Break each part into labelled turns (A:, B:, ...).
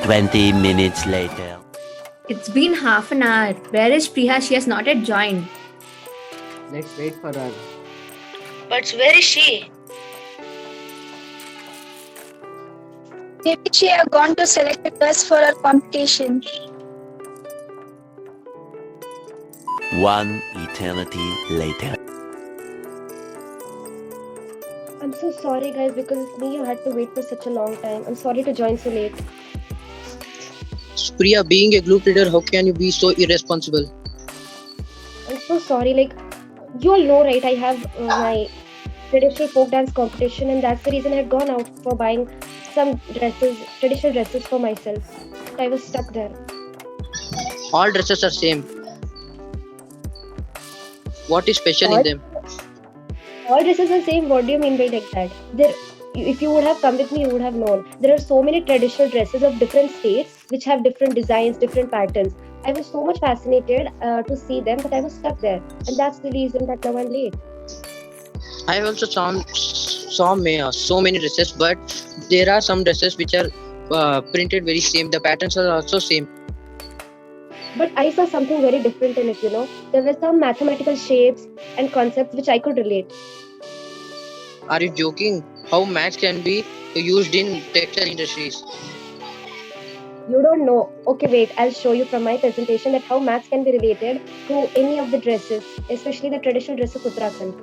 A: 20 minutes later.
B: It's been half an hour. Where is Priya? She has not yet joined.
C: Let's wait for her.
D: But where is she?
E: Maybe she have gone to select a dress for her competition.
A: One eternity later.
F: I'm so sorry, guys, because it's me you had to wait for such a long time. I'm sorry to join so late.
C: Priya, being a group leader, how can you be so irresponsible?
F: I'm so sorry. Like, you all know, right? I have my traditional folk dance competition, and that's the reason I had gone out for buying some dresses, traditional dresses for myself. I was stuck there.
C: All dresses are same. What is special in them?
F: All dresses are same. What do you mean by like that? If you would have come with me, you would have known. There are so many traditional dresses of different states which have different designs, different patterns. I was so much fascinated to see them, but I was stuck there, and that's the reason that now I'm late.
C: I also saw so many dresses, but there are some dresses which are printed very same. The patterns are also same.
F: But I saw something very different in it, you know. There were some mathematical shapes and concepts which I could relate.
C: Are you joking? How maths can be used in textile industries?
F: You don't know. Okay, wait, I'll show you from my presentation that how maths can be related to any of the dresses, especially the traditional dress of Uttarakhand.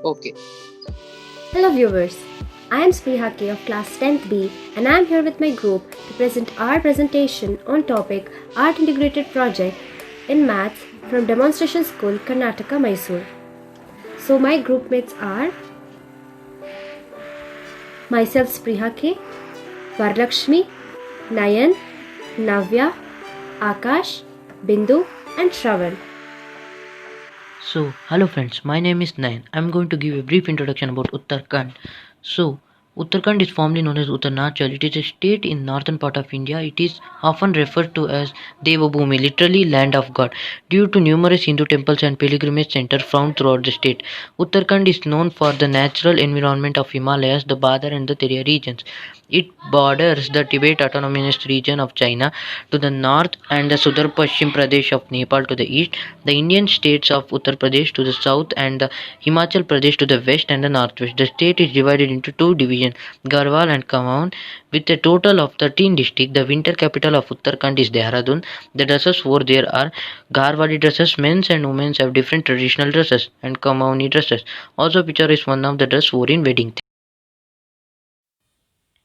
C: Okay.
F: Hello viewers, I am Spriha K of class 10th B and I am here with my group to present our presentation on topic Art Integrated Project in Maths from Demonstration School, Karnataka, Mysore. So my group mates are myself Spriha K, Varlakshmi, Nayan, Navya, Akash, Bindu and Shravan.
G: So, hello friends, my name is Nayan. I'm going to give a brief introduction about Uttarakhand. So, Uttarakhand is formerly known as Uttarnachal. It is a state in northern part of India. It is often referred to as Devabhumi, literally land of God, due to numerous Hindu temples and pilgrimage centers found throughout the state. Uttarakhand is known for the natural environment of Himalayas, the Badar and the Teria regions. It borders the Tibet Autonomous Region of China to the north and the Sudar Pashchim Pradesh of Nepal to the east, the Indian states of Uttar Pradesh to the south, and the Himachal Pradesh to the west and the northwest. The state is divided into two divisions, Garhwal and Kumaon, with a total of 13 districts. The winter capital of Uttarakhand is Dehradun. The dresses worn there are Garhwali dresses. Men's and women's have different traditional dresses and Kumaoni dresses. Also, picture is one of the dress worn in wedding.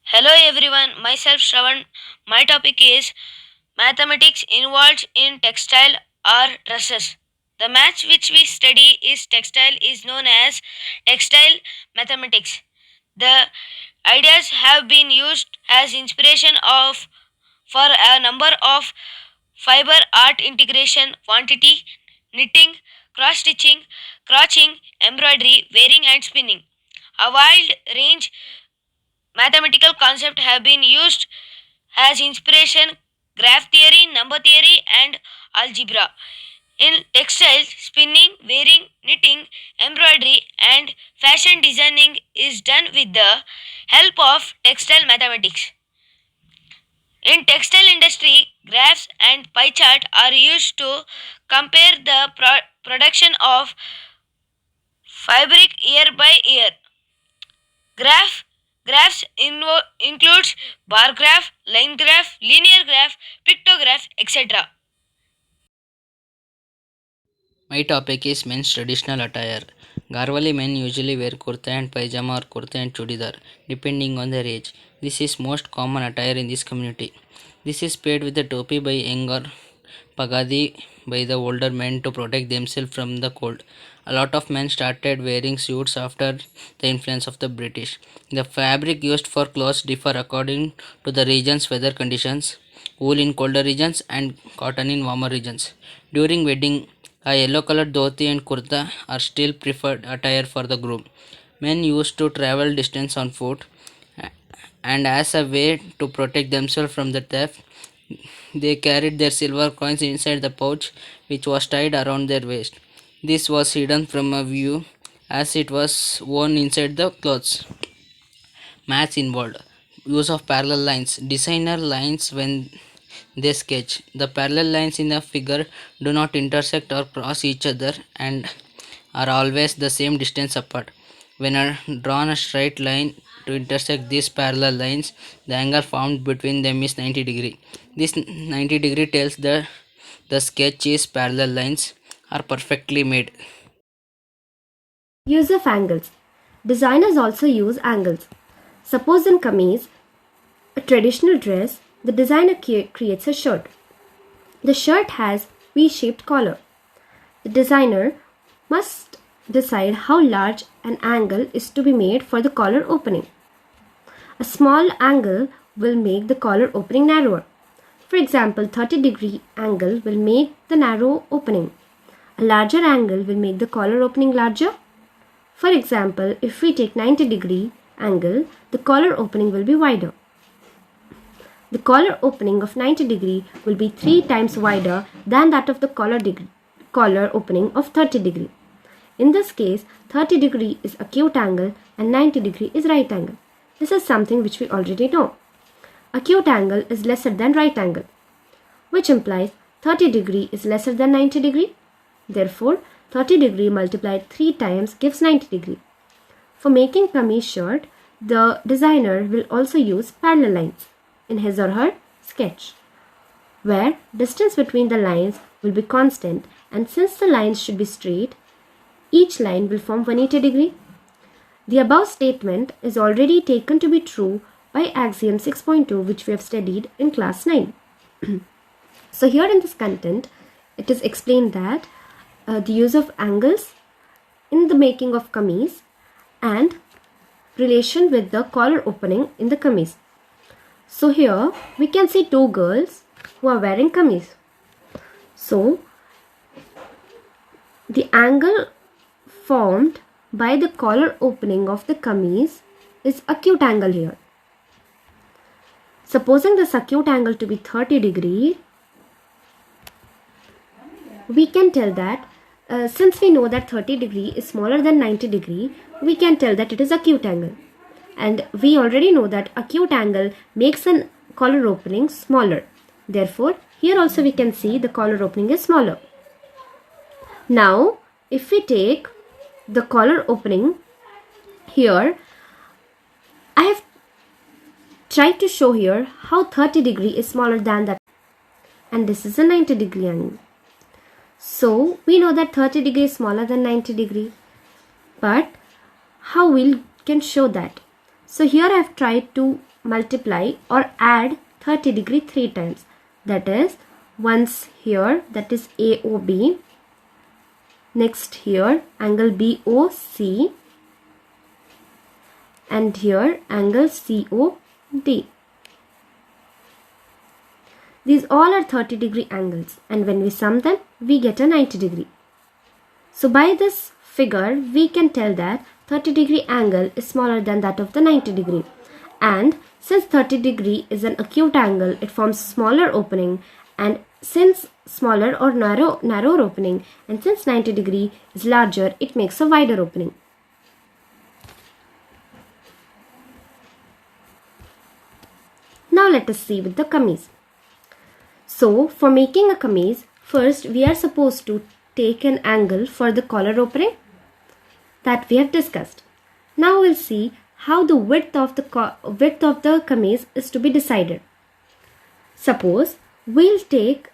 D: Hello everyone, myself Shravan. My topic is mathematics involved in textile or dresses. The maths which we study is textile is known as textile mathematics. The ideas have been used as inspiration of for a number of fiber art integration, quantity, knitting, cross stitching, crochet, embroidery, weaving and spinning. A wide range mathematical concepts have been used as inspiration, graph theory, number theory, and algebra. In textiles, spinning, weaving, knitting, embroidery, and fashion designing is done with the help of textile mathematics. In textile industry, graphs and pie chart are used to compare the production of fabric year by year. Graphs includes bar graph, line graph, linear graph, pictograph, etc.
H: My topic is men's traditional attire. Garhwali men usually wear kurta and pajama or kurta and chudidar, depending on their age. This is most common attire in this community. This is paired with a topi by young or pagadi by the older men to protect themselves from the cold. A lot of men started wearing suits after the influence of the British. The fabric used for clothes differ according to the region's weather conditions, wool in colder regions and cotton in warmer regions. During wedding, a yellow colored dhoti and kurta are still preferred attire for the groom. Men used to travel distance on foot, and as a way to protect themselves from the theft, they carried their silver coins inside the pouch which was tied around their waist. This was hidden from a view as it was worn inside the clothes. Maths involved. use of parallel lines. Designer lines when they sketch. The parallel lines in the figure do not intersect or cross each other and are always the same distance apart. When I drawn a straight line to intersect these parallel lines, the angle formed between them is 90 degree. This 90 degree tells the sketch is parallel lines are perfectly made.
F: Use of angles. Designers also use angles. Suppose in kameez, a traditional dress, the designer creates a shirt. The shirt has V-shaped collar. The designer must decide how large an angle is to be made for the collar opening. A small angle will make the collar opening narrower. For example, 30-degree angle will make the narrow opening. A larger angle will make the collar opening larger. For example, if we take 90-degree angle, the collar opening will be wider. The collar opening of 90 degree will be 3 times wider than that of the collar opening of 30 degree. In this case, 30 degree is acute angle and 90 degree is right angle. This is something which we already know. Acute angle is lesser than right angle, which implies 30 degree is lesser than 90 degree. Therefore, 30 degree multiplied 3 times gives 90 degree. For making kameez shirt, the designer will also use parallel lines in his or her sketch, where distance between the lines will be constant, and since the lines should be straight, each line will form 180 degree. The above statement is already taken to be true by axiom 6.2, which we have studied in class 9. So here in this content, it is explained that the use of angles in the making of kameez and relation with the collar opening in the kameez. So here we can see 2 girls who are wearing kameez. So the angle formed by the collar opening of the kameez is acute angle here. Supposing this acute angle to be 30 degree, we can tell that since we know that 30 degree is smaller than 90 degree, we can tell that it is acute angle. And we already know that acute angle makes an collar opening smaller. Therefore, here also we can see the collar opening is smaller. Now, if we take the collar opening here, I have tried to show here how 30 degree is smaller than that, and this is a 90 degree angle. So we know that 30 degree is smaller than 90 degree, but how we can show that? So here I have tried to multiply or add 30 degree 3 times. That is, once here, that is AOB. Next here, angle BOC. And here, angle COD. These all are 30 degree angles, and when we sum them, we get a 90 degree. So by this figure, we can tell that 30 degree angle is smaller than that of the 90 degree. And since 30 degree is an acute angle, it forms smaller opening, and since smaller or narrower opening, and since 90 degree is larger, it makes a wider opening. Now let us see with the kameez. So for making a kameez, first we are supposed to take an angle for the collar opening that we have discussed. Now we'll see how the width of the kameez is to be decided. Suppose we'll take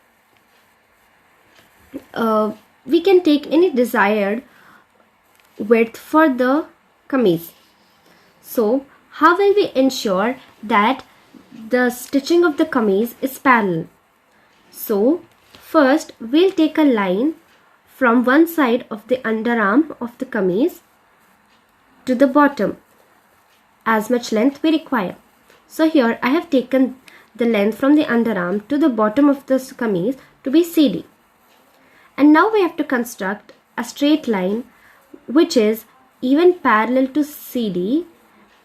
F: we can take any desired width for the kameez. So how will we ensure that the stitching of the kameez is parallel? So first we'll take a line from one side of the underarm of the kameez to the bottom, as much length we require. So here I have taken the length from the underarm to the bottom of this kameez to be CD. And now we have to construct a straight line which is even parallel to CD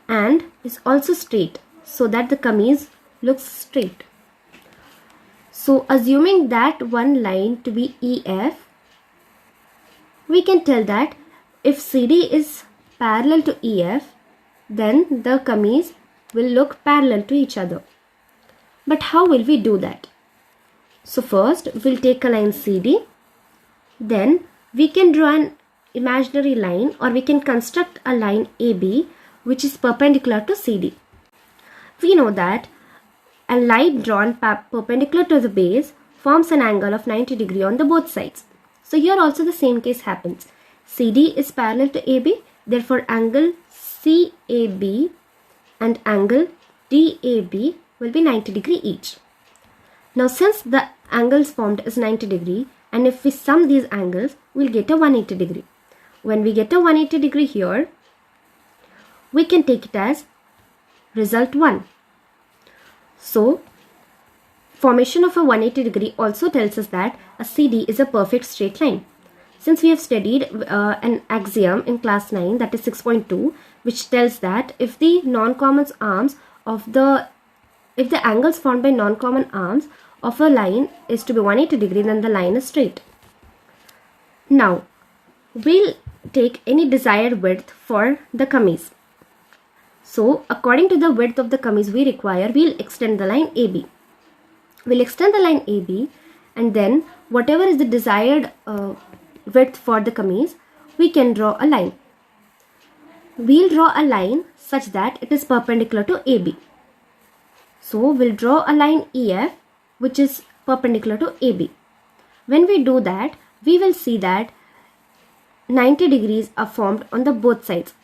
F: and is also straight, so that the kameez looks straight. So assuming that one line to be EF, we can tell that if CD is parallel to EF, then the kameez will look parallel to each other. But how will we do that? So first we'll take a line CD, then we can draw an imaginary line, or we can construct a line AB which is perpendicular to CD. We know that a line drawn perpendicular to the base forms an angle of 90 degrees on the both sides. So here also the same case happens. CD is parallel to AB, therefore angle CAB and angle DAB will be 90 degrees each. Now since the angles formed is 90 degrees, and if we sum these angles, we'll get a 180 degree. When we get a 180 degree here, we can take it as result 1. So formation of a 180 degree also tells us that a CD is a perfect straight line. Since we have studied an axiom in class 9, that is 6.2, which tells that if the angles formed by non-common arms of a line is to be 180 degree, then the line is straight. Now we'll take any desired width for the kameez. So according to the width of the kameez we require, we'll extend the line AB. We'll extend the line AB, and then whatever is the desired width for the kameez, we can draw a line. We'll draw a line such that it is perpendicular to AB. So we'll draw a line EF which is perpendicular to AB. When we do that, we will see that 90 degrees are formed on the both sides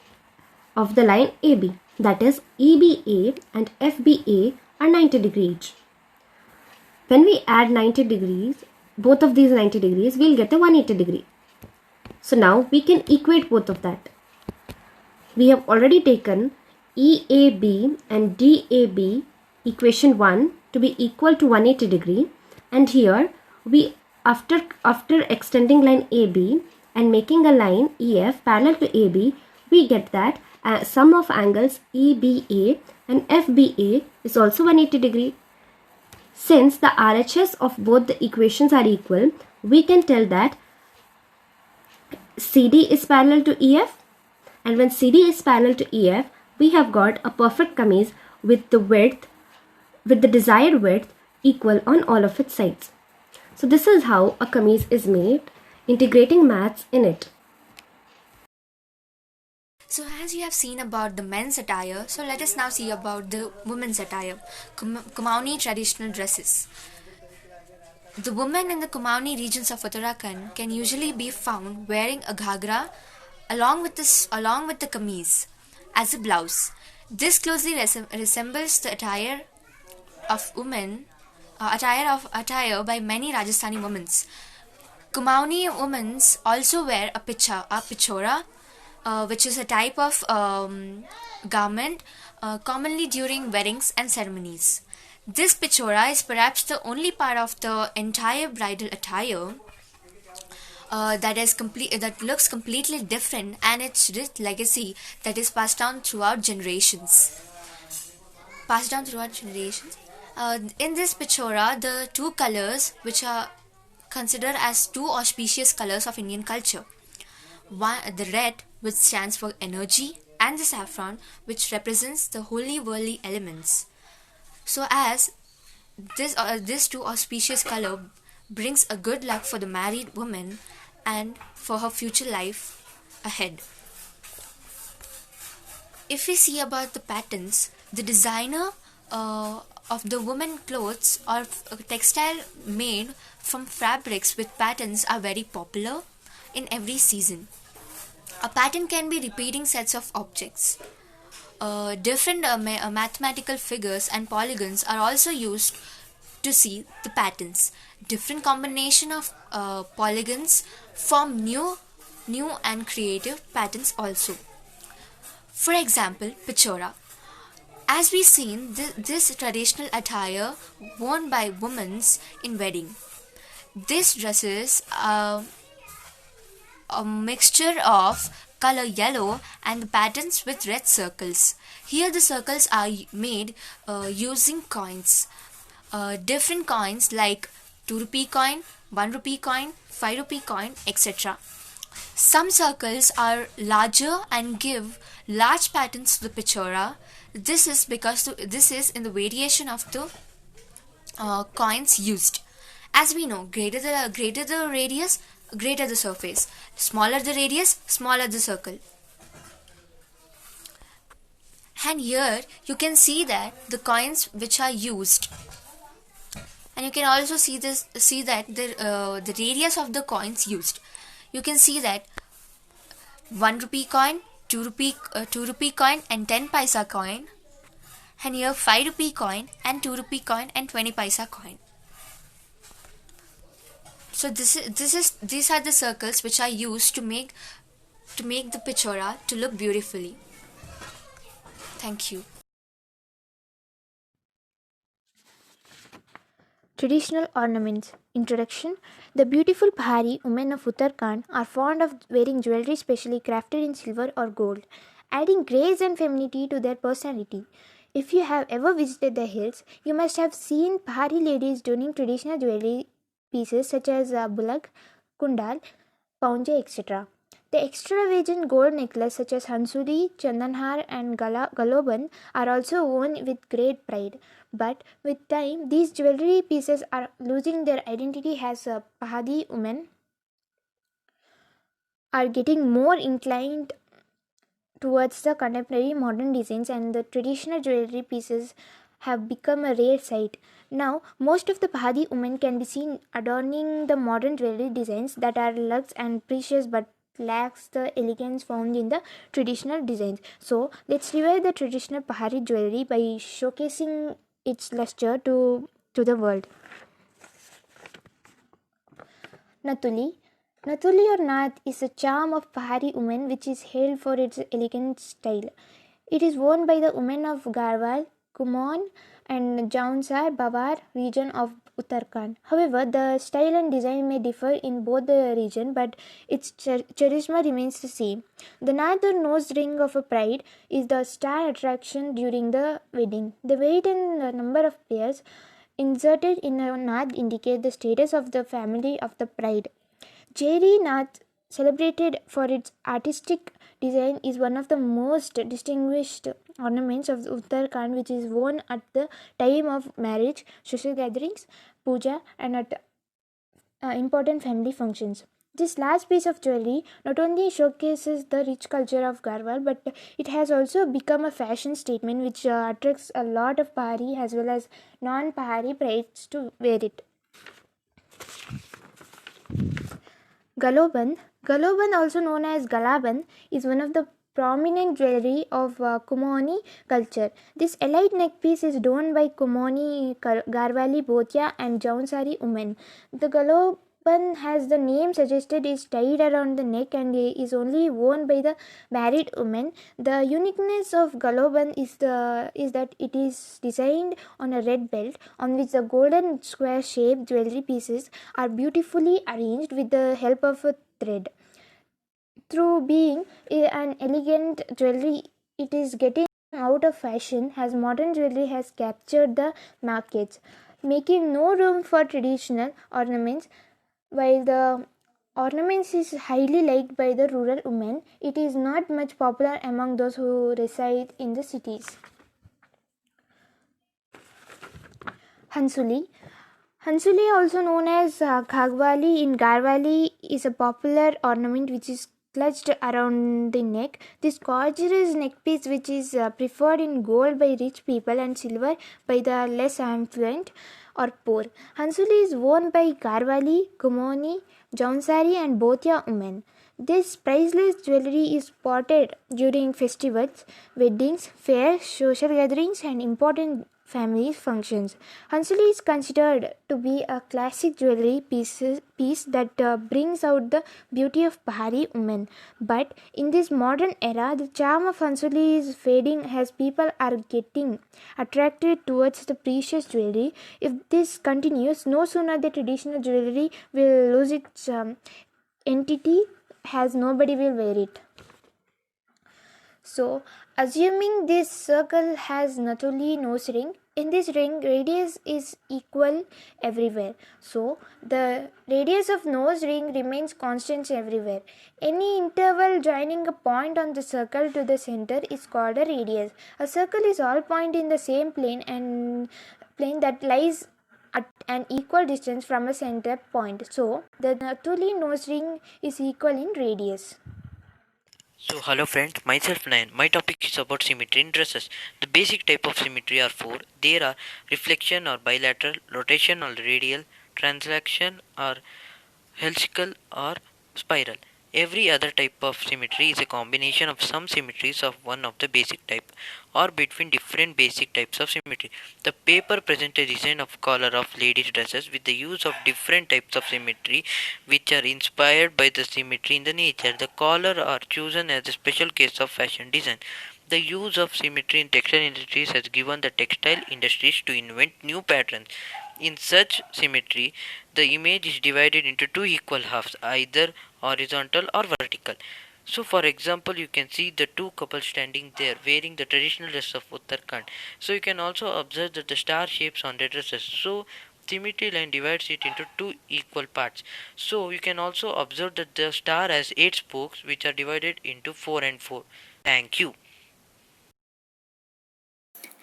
F: of the line AB. That is, EBA and FBA are 90 degrees each. When we add 90 degrees, both of these 90 degrees, we'll get a 180 degree. So now we can equate both of that. We have already taken EAB and DAB equation 1 to be equal to 180 degree, and here we after extending line AB and making a line EF parallel to AB, we get that sum of angles EBA and FBA is also 180 degree. Since the RHS of both the equations are equal, we can tell that CD is parallel to EF, and when CD is parallel to EF, we have got a perfect kameez with the desired width equal on all of its sides. So this is how a kameez is made, integrating maths in it.
I: So as you have seen about the men's attire, so let us now see about the women's attire, Kumaoni traditional dresses. The women in the Kumaoni regions of Uttarakhand can usually be found wearing a ghagra along with the kameez as a blouse. This closely resembles the attire of women, attire by many Rajasthani women. Kumaoni women also wear a pichora, which is a type of garment commonly during weddings and ceremonies. This pichora is perhaps the only part of the entire bridal attire that looks completely different, and its rich legacy that is passed down throughout generations. In this pichora, the two colors which are considered as two auspicious colors of Indian culture. One, the red, which stands for energy, and the saffron, which represents the holy worldly elements. So as this two auspicious color brings a good luck for the married woman and for her future life ahead. If we see about the patterns, the designer of the women clothes or textile made from fabrics with patterns are very popular in every season. A pattern can be repeating sets of objects. Different mathematical figures and polygons are also used to see the patterns. Different combination of polygons form new and creative patterns also. For example, pichora. As we seen, this traditional attire worn by women in wedding. These dresses are a mixture of color yellow and the patterns with red circles. Here the circles are made using coins. Different coins like 2 rupee coin, 1 rupee coin, 5 rupee coin, etc. Some circles are larger and give large patterns to the pichora. This is because this is in the variation of the coins used. As we know, greater the radius, greater the surface. Smaller the radius, smaller the circle. And here you can see that the coins which are used, and you can also see that the radius of the coins used. You can see that 1 rupee coin, 2 rupee coin, and 10 paisa coin, and here 5 rupee coin and 2 rupee coin and 20 paisa coin. So these are the circles which are used to make the pichora to look beautifully. Thank you.
J: Traditional ornaments. Introduction. The beautiful Pahari women of Uttarakhand are fond of wearing jewelry specially crafted in silver or gold, adding grace and femininity to their personality. If you have ever visited the hills, you must have seen Pahari ladies donning traditional jewelry pieces such as bulak, kundal, paunje, etc. The extravagant gold necklace such as Hansuli, Chandanhar and Galoban are also worn with great pride. But with time, these jewelry pieces are losing their identity as Pahari women are getting more inclined towards the contemporary modern designs, and the traditional jewelry pieces have become a rare sight. Now, most of the Pahari women can be seen adorning the modern jewelry designs that are luxe and precious but lacks the elegance found in the traditional designs. So, let's revive the traditional Pahari jewelry by showcasing its luster to the world. Natuli. Natuli or Nath is a charm of Pahari women which is hailed for its elegant style. It is worn by the women of Garhwal, Kumaon and Jaunsar Bawar region of Uttarakhand. However, the style and design may differ in both the region, but its charisma remains the same. The Nath or nose ring of a bride is the star attraction during the wedding. The weight and the number of pairs inserted in a Nath indicate the status of the family of the bride. Jeri Nath, celebrated for its artistic design, is one of the most distinguished ornaments of Uttarakhand, which is worn at the time of marriage, social gatherings, puja, and at important family functions. This last piece of jewelry not only showcases the rich culture of Garhwal, but it has also become a fashion statement which attracts a lot of Pahari as well as non-Pahari brides to wear it. Galoban, also known as Galaban, is one of the prominent jewelry of Kumaoni culture. This elite neckpiece is worn by Kumaoni, Garhwali, Bhotia and Jaunsari women. The Galoban, as the name suggested, is tied around the neck and is only worn by the married women. The uniqueness of Galoban is that it is designed on a red belt on which the golden square shaped jewelry pieces are beautifully arranged with the help of a thread. Through being an elegant jewelry, it is getting out of fashion as modern jewelry has captured the markets, making no room for traditional ornaments. While the ornaments is highly liked by the rural women, it is not much popular among those who reside in the cities. Hansuli, also known as Khagwali in Garhwali, is a popular ornament which is clutched around the neck. This gorgeous neckpiece, which is preferred in gold by rich people and silver by the less affluent or poor. Hansuli is worn by Garhwali, Kumaoni, Jaunsari and Bhotia women. This priceless jewelry is spotted during festivals, weddings, fairs, social gatherings and important family functions. Hansuli is considered to be a classic jewelry piece that brings out the beauty of Pahari women. But in this modern era, the charm of Hansuli is fading as people are getting attracted towards the precious jewelry. If this continues, no sooner the traditional jewelry will lose its entity as nobody will wear it. So, assuming this circle has Natuli nose ring, in this ring radius is equal everywhere. So, the radius of nose ring remains constant everywhere. Any interval joining a point on the circle to the center is called a radius. A circle is all point in the same plane and plane that lies at an equal distance from a center point. So, the Natuli nose ring is equal in radius.
G: So hello friends, myself Nayan. My topic is about symmetry in dresses. The basic type of symmetry are four. There are reflection or bilateral, rotation or radial, translation or helical or spiral. Every other type of symmetry is a combination of some symmetries of one of the basic type or between different basic types of symmetry. The paper presents a design of collar of ladies' dresses with the use of different types of symmetry which are inspired by the symmetry in the nature. The collar are chosen as a special case of fashion design. The use of symmetry in textile industries has given the textile industries to invent new patterns. In such symmetry, the image is divided into two equal halves, either horizontal or vertical. So, for example, you can see the two couples standing there wearing the traditional dress of Uttarakhand. So, you can also observe that the star shapes on the dresses. So, symmetry line divides it into two equal parts. So, you can also observe that the star has 8 spokes which are divided into 4 and 4. Thank you.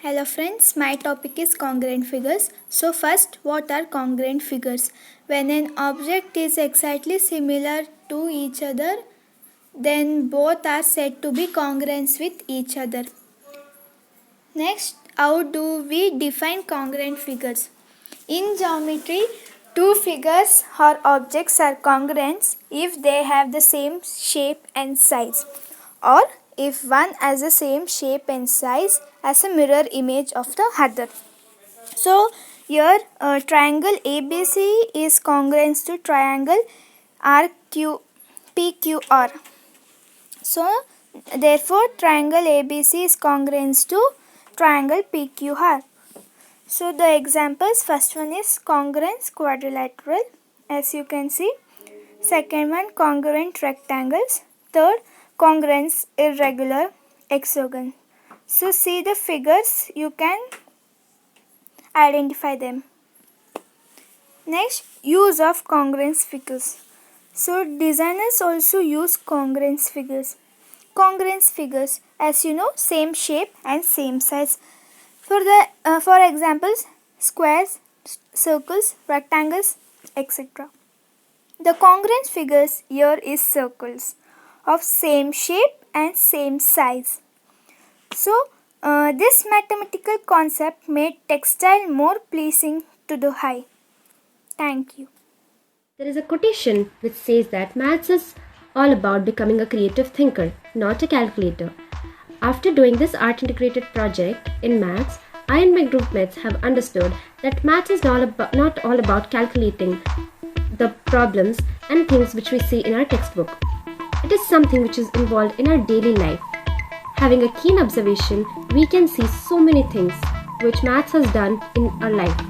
K: Hello friends, my topic is congruent figures. So first, what are congruent figures? When an object is exactly similar to each other, then both are said to be congruent with each other. Next, how do we define congruent figures? In geometry, two figures or objects are congruent if they have the same shape and size, or if one has the same shape and size as a mirror image of the other. So here triangle ABC is congruent to triangle PQR. So therefore triangle ABC is congruent to triangle PQR. So the examples, first one is congruent quadrilateral, as you can see. Second one, congruent rectangles. Third, congruent irregular hexagon. So see the figures, you can identify them. Next, use of congruent figures. So designers also use congruent figures. Congruent figures, as you know, same shape and same size. For examples, squares, circles, rectangles, etc. The congruent figures here is circles of same shape and same size. So, this mathematical concept made textile more pleasing to the eye. Thank you.
F: There is a quotation which says that maths is all about becoming a creative thinker, not a calculator. After doing this art integrated project in maths, I and my group mates have understood that maths is not all about calculating the problems and things which we see in our textbook. It is something which is involved in our daily life. Having a keen observation, we can see so many things which maths has done in our life.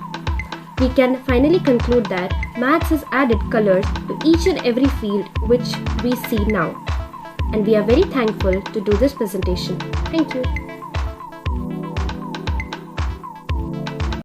F: We can finally conclude that maths has added colors to each and every field which we see now. And we are very thankful to do this presentation. Thank you.